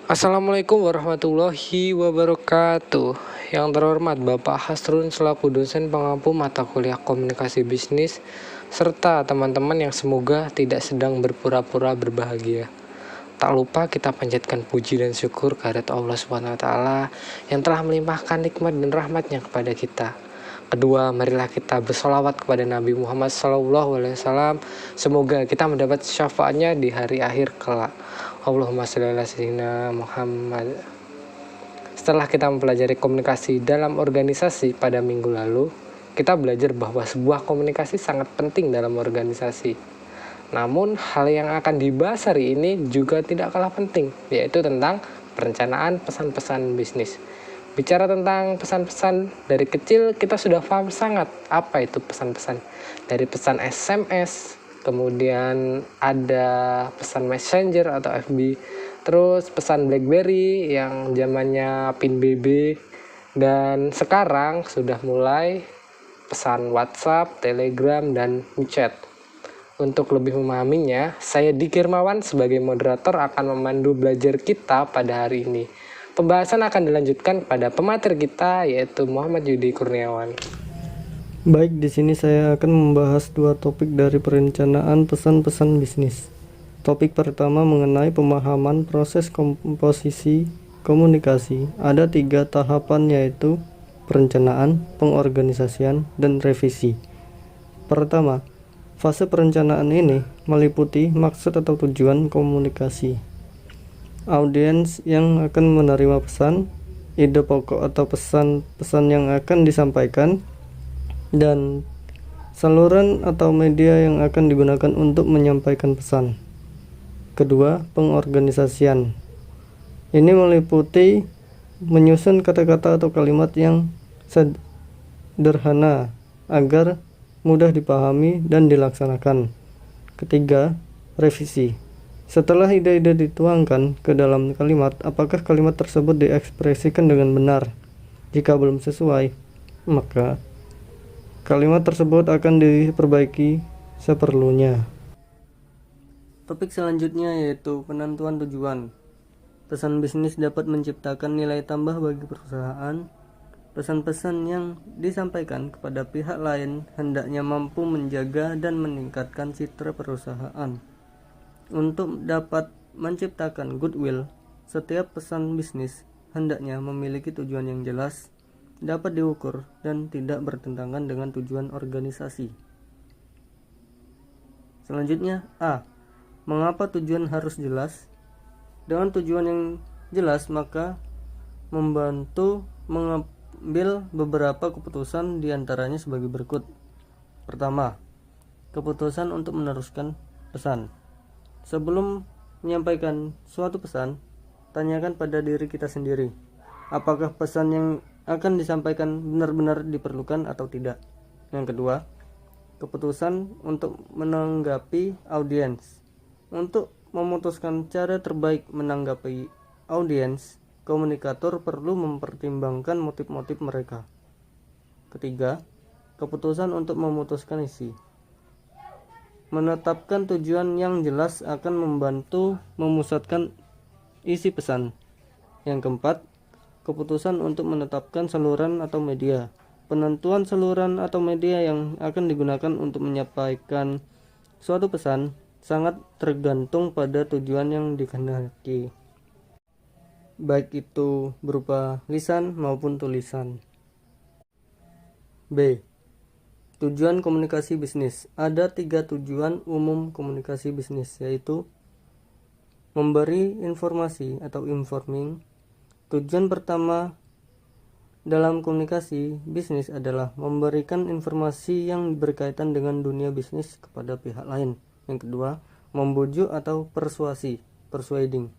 Assalamualaikum warahmatullahi wabarakatuh. Yang terhormat Bapak Hasrun selaku dosen pengampu mata kuliah komunikasi bisnis, serta teman-teman yang semoga tidak sedang berpura-pura berbahagia. Tak lupa kita panjatkan puji dan syukur kehadirat Allah Subhanahu wa taala yang telah melimpahkan nikmat dan rahmatnya kepada kita. Kedua, marilah kita bersolawat kepada Nabi Muhammad SAW. Semoga kita mendapat syafaatnya di hari akhir kelak. Allahumma sholli ala sayyidina Muhammad. Setelah kita mempelajari komunikasi dalam organisasi pada minggu lalu, kita belajar bahwa sebuah komunikasi sangat penting dalam organisasi. Namun, hal yang akan dibahas hari ini juga tidak kalah penting, yaitu tentang perencanaan pesan-pesan bisnis. Bicara tentang pesan-pesan, dari kecil kita sudah paham sangat apa itu pesan-pesan. Dari pesan SMS, kemudian ada pesan Messenger atau FB, terus pesan BlackBerry yang zamannya PIN BB, dan sekarang sudah mulai pesan WhatsApp, Telegram, dan WeChat. Untuk lebih memahaminya, saya Diki Hermawan sebagai moderator akan memandu belajar kita pada hari ini. Pembahasan akan dilanjutkan pada pemateri kita, yaitu Muhammad Yudi Kurniawan. Baik, di sini saya akan membahas dua topik dari perencanaan pesan-pesan bisnis. Topik pertama mengenai pemahaman proses komposisi komunikasi. Ada 3 tahapan, yaitu perencanaan, pengorganisasian, dan revisi. Pertama, fase perencanaan ini meliputi maksud atau tujuan komunikasi, audiens yang akan menerima pesan, ide pokok atau pesan-pesan yang akan disampaikan, dan saluran atau media yang akan digunakan untuk menyampaikan pesan. Kedua, pengorganisasian. Ini meliputi menyusun kata-kata atau kalimat yang sederhana agar mudah dipahami dan dilaksanakan. Ketiga, revisi. Setelah ide-ide dituangkan ke dalam kalimat, apakah kalimat tersebut diekspresikan dengan benar? Jika belum sesuai, maka kalimat tersebut akan diperbaiki seperlunya. Topik selanjutnya yaitu penentuan tujuan. Pesan bisnis dapat menciptakan nilai tambah bagi perusahaan. Pesan-pesan yang disampaikan kepada pihak lain hendaknya mampu menjaga dan meningkatkan citra perusahaan. Untuk dapat menciptakan goodwill, setiap pesan bisnis hendaknya memiliki tujuan yang jelas, dapat diukur, dan tidak bertentangan dengan tujuan organisasi. Selanjutnya, A. Mengapa tujuan harus jelas? Dengan tujuan yang jelas, maka membantu mengambil beberapa keputusan, diantaranya sebagai berikut. Pertama, keputusan untuk meneruskan pesan. Sebelum menyampaikan suatu pesan, tanyakan pada diri kita sendiri, apakah pesan yang akan disampaikan benar-benar diperlukan atau tidak. Yang kedua, keputusan untuk menanggapi audiens. Untuk memutuskan cara terbaik menanggapi audiens, komunikator perlu mempertimbangkan motif-motif mereka. Ketiga, keputusan untuk memutuskan isi. Menetapkan tujuan yang jelas akan membantu memusatkan isi pesan. Yang keempat, keputusan untuk menetapkan saluran atau media. Penentuan saluran atau media yang akan digunakan untuk menyampaikan suatu pesan sangat tergantung pada tujuan yang dikehendaki, baik itu berupa lisan maupun tulisan. B. Tujuan komunikasi bisnis. Ada 3 tujuan umum komunikasi bisnis, yaitu memberi informasi atau informing. Tujuan pertama dalam komunikasi bisnis adalah memberikan informasi yang berkaitan dengan dunia bisnis kepada pihak lain. Yang kedua, membujuk atau persuading.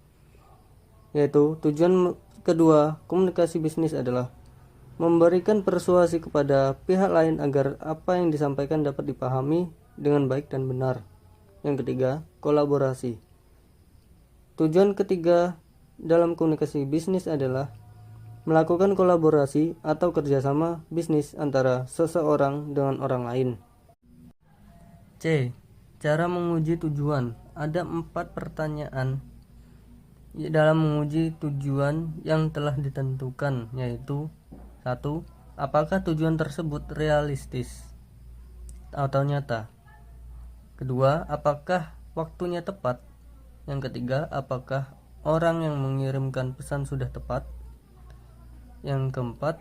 Yaitu tujuan kedua komunikasi bisnis adalah memberikan persuasi kepada pihak lain agar apa yang disampaikan dapat dipahami dengan baik dan benar. Yang ketiga, kolaborasi. Tujuan ketiga dalam komunikasi bisnis adalah melakukan kolaborasi atau kerjasama bisnis antara seseorang dengan orang lain. C. Cara menguji tujuan. Ada 4 pertanyaan dalam menguji tujuan yang telah ditentukan, yaitu 1. Apakah tujuan tersebut realistis atau nyata? Kedua, apakah waktunya tepat? Yang ketiga, apakah orang yang mengirimkan pesan sudah tepat? Yang keempat,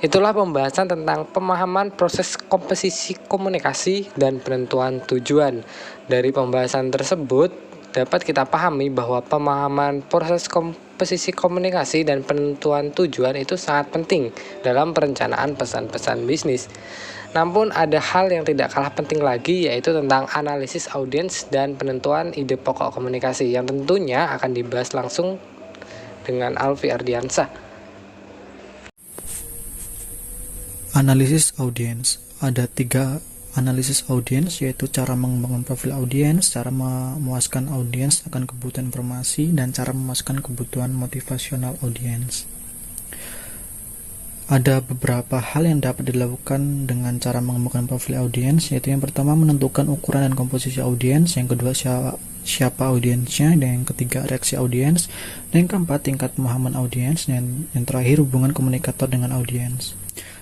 Itulah pembahasan tentang pemahaman proses komposisi komunikasi dan penentuan tujuan. Dari pembahasan tersebut, dapat kita pahami bahwa pemahaman proses komposisi komunikasi dan penentuan tujuan itu sangat penting dalam perencanaan pesan-pesan bisnis. Namun ada hal yang tidak kalah penting lagi, yaitu tentang analisis audiens dan penentuan ide pokok komunikasi yang tentunya akan dibahas langsung dengan Alfi Ardiansyah. Analisis audiens. Ada 3 analisis audiens, yaitu cara mengembangkan profil audiens, cara memuaskan audiens akan kebutuhan informasi, dan cara memuaskan kebutuhan motivasional audiens. Ada beberapa hal yang dapat dilakukan dengan cara mengembangkan profil audiens, yaitu yang pertama menentukan ukuran dan komposisi audiens, yang kedua siapa audiensnya, dan yang ketiga reaksi audiens, dan yang keempat tingkat pemahaman audiens, dan yang terakhir hubungan komunikator dengan audiens.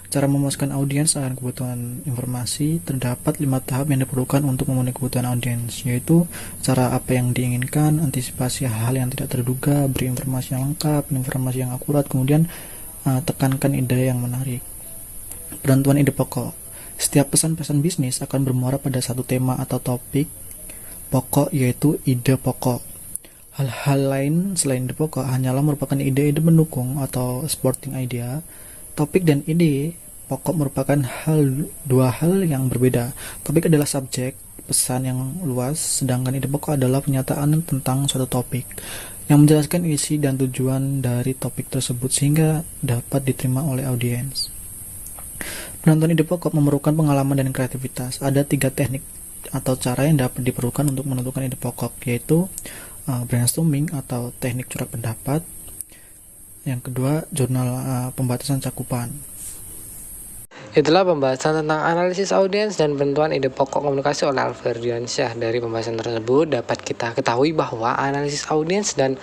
Cara memuaskan audiens akan kebutuhan informasi. Terdapat 5 tahap yang diperlukan untuk memenuhi kebutuhan audiens, yaitu cara apa yang diinginkan, antisipasi hal yang tidak terduga, beri informasi yang lengkap, informasi yang akurat, kemudian tekankan ide yang menarik. Penentuan ide pokok. Setiap pesan-pesan bisnis akan bermuara pada satu tema atau topik pokok, yaitu ide pokok. Hal-hal lain selain ide pokok hanyalah merupakan ide-ide pendukung atau supporting idea. Topik dan ide pokok merupakan dua hal yang berbeda. Topik adalah subjek pesan yang luas, sedangkan ide pokok adalah pernyataan tentang suatu topik yang menjelaskan isi dan tujuan dari topik tersebut sehingga dapat diterima oleh audiens. Penentuan ide pokok memerlukan pengalaman dan kreativitas. Ada 3 teknik atau cara yang dapat diperlukan untuk menentukan ide pokok, yaitu brainstorming atau teknik corak pendapat. Yang kedua, jurnal pembatasan cakupan. Itulah pembahasan tentang analisis audiens dan penentuan ide pokok komunikasi oleh Alfi Ardiansyah. Dari pembahasan tersebut dapat kita ketahui bahwa analisis audiens dan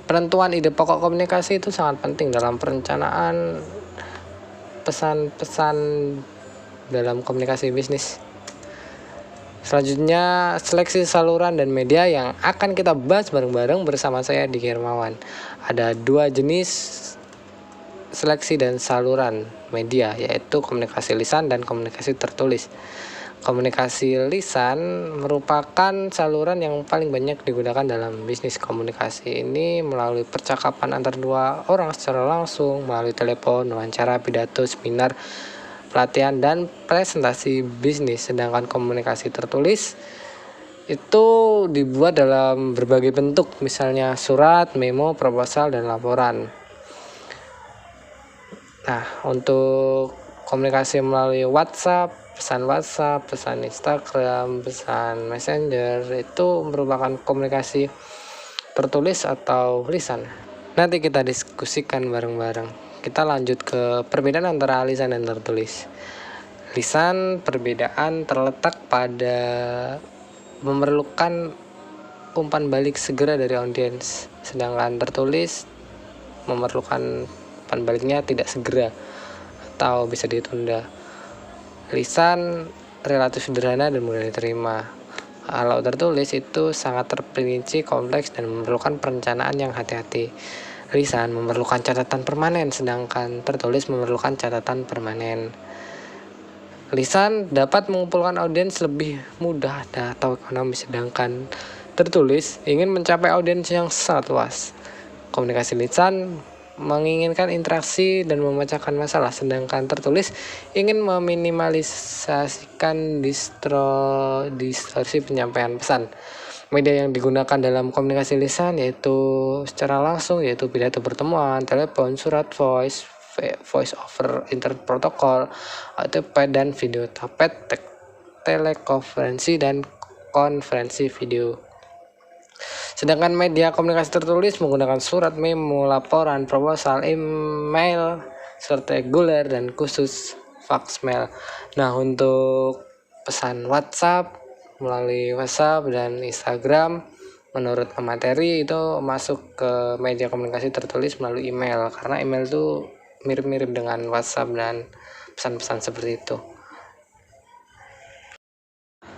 penentuan ide pokok komunikasi itu sangat penting dalam perencanaan pesan-pesan dalam komunikasi bisnis. Selanjutnya, seleksi saluran dan media yang akan kita bahas bareng-bareng bersama saya Diki Hermawan. Ada 2 jenis seleksi dan saluran media, yaitu komunikasi lisan dan komunikasi tertulis. Komunikasi lisan merupakan saluran yang paling banyak digunakan dalam bisnis. Komunikasi ini melalui percakapan antar 2 orang secara langsung, melalui telepon, wawancara, pidato, seminar, pelatihan, dan presentasi bisnis. Sedangkan komunikasi tertulis itu dibuat dalam berbagai bentuk, misalnya surat, memo, proposal, dan laporan. Nah, untuk komunikasi melalui WhatsApp, pesan Instagram, pesan Messenger, itu merupakan komunikasi tertulis atau lisan. Nanti kita diskusikan bareng-bareng. Kita lanjut ke perbedaan antara lisan dan tertulis. Lisan, perbedaan terletak pada memerlukan umpan balik segera dari audiens, sedangkan tertulis memerlukan umpan baliknya tidak segera atau bisa ditunda. Lisan relatif sederhana dan mudah diterima. Kalau tertulis itu sangat terperinci, kompleks, dan memerlukan perencanaan yang hati-hati. Lisan memerlukan catatan permanen, sedangkan tertulis memerlukan catatan permanen. Lisan dapat mengumpulkan audiens lebih mudah atau ekonomis, sedangkan tertulis ingin mencapai audiens yang sangat luas. Komunikasi lisan menginginkan interaksi dan memecahkan masalah, sedangkan tertulis ingin meminimalisasikan distorsi penyampaian pesan. Media yang digunakan dalam komunikasi lisan yaitu secara langsung, yaitu pidato pertemuan, telepon, surat voice, voice over internet protokol, OTP dan video tapet, telekonferensi dan konferensi video. Sedangkan media komunikasi tertulis menggunakan surat, memo, laporan, proposal, email, surat reguler dan khusus fax mail. Nah, untuk pesan WhatsApp melalui WhatsApp dan Instagram menurut materi itu masuk ke media komunikasi tertulis melalui email, karena email itu mirip-mirip dengan WhatsApp dan pesan-pesan seperti itu.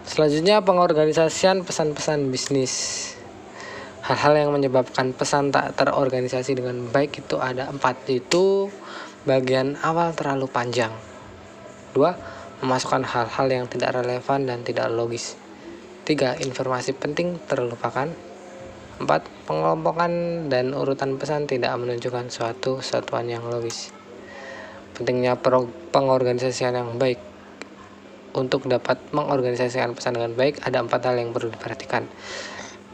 Selanjutnya, pengorganisasian pesan-pesan bisnis. Hal-hal yang menyebabkan pesan tak terorganisasi dengan baik itu ada 4, yaitu bagian awal terlalu panjang. 2. Memasukkan hal-hal yang tidak relevan dan tidak logis. 3. Informasi penting terlupakan. 4. Pengelompokan dan urutan pesan tidak menunjukkan suatu satuan yang logis. Pentingnya pengorganisasian yang baik. Untuk dapat mengorganisasikan pesan dengan baik, ada 4 hal yang perlu diperhatikan.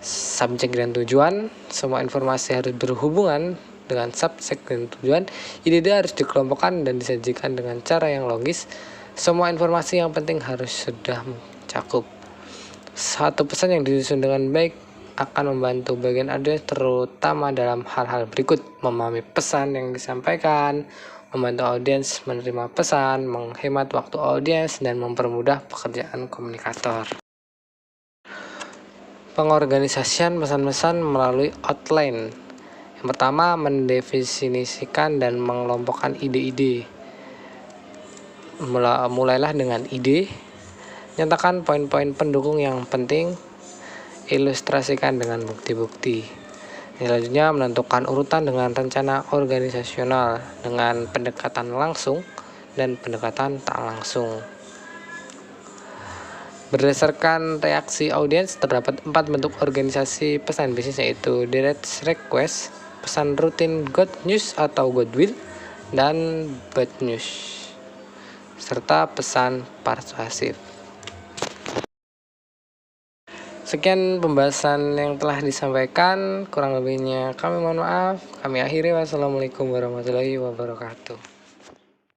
Subjek dan tujuan. Semua informasi harus berhubungan dengan subjek dan tujuan. Ide-ide harus dikelompokkan dan disajikan dengan cara yang logis. Semua informasi yang penting harus sudah mencakup. Satu pesan yang disusun dengan baik akan membantu bagian audiens, terutama dalam hal-hal berikut: memahami pesan yang disampaikan, membantu audiens menerima pesan, menghemat waktu audiens, dan mempermudah pekerjaan komunikator. Pengorganisasian pesan-pesan melalui outline. Yang pertama, mendefinisikan dan mengelompokkan ide-ide. Mulailah dengan ide. Nyatakan poin-poin pendukung yang penting. Ilustrasikan dengan bukti-bukti. Selanjutnya, menentukan urutan dengan rencana organisasional dengan pendekatan langsung dan pendekatan tak langsung. Berdasarkan reaksi audiens, terdapat 4 bentuk organisasi pesan bisnis, yaitu direct request, pesan rutin, good news atau goodwill, dan bad news, serta pesan persuasif. Sekian pembahasan yang telah disampaikan, kurang lebihnya kami mohon maaf. Kami akhiri, wassalamualaikum warahmatullahi wabarakatuh.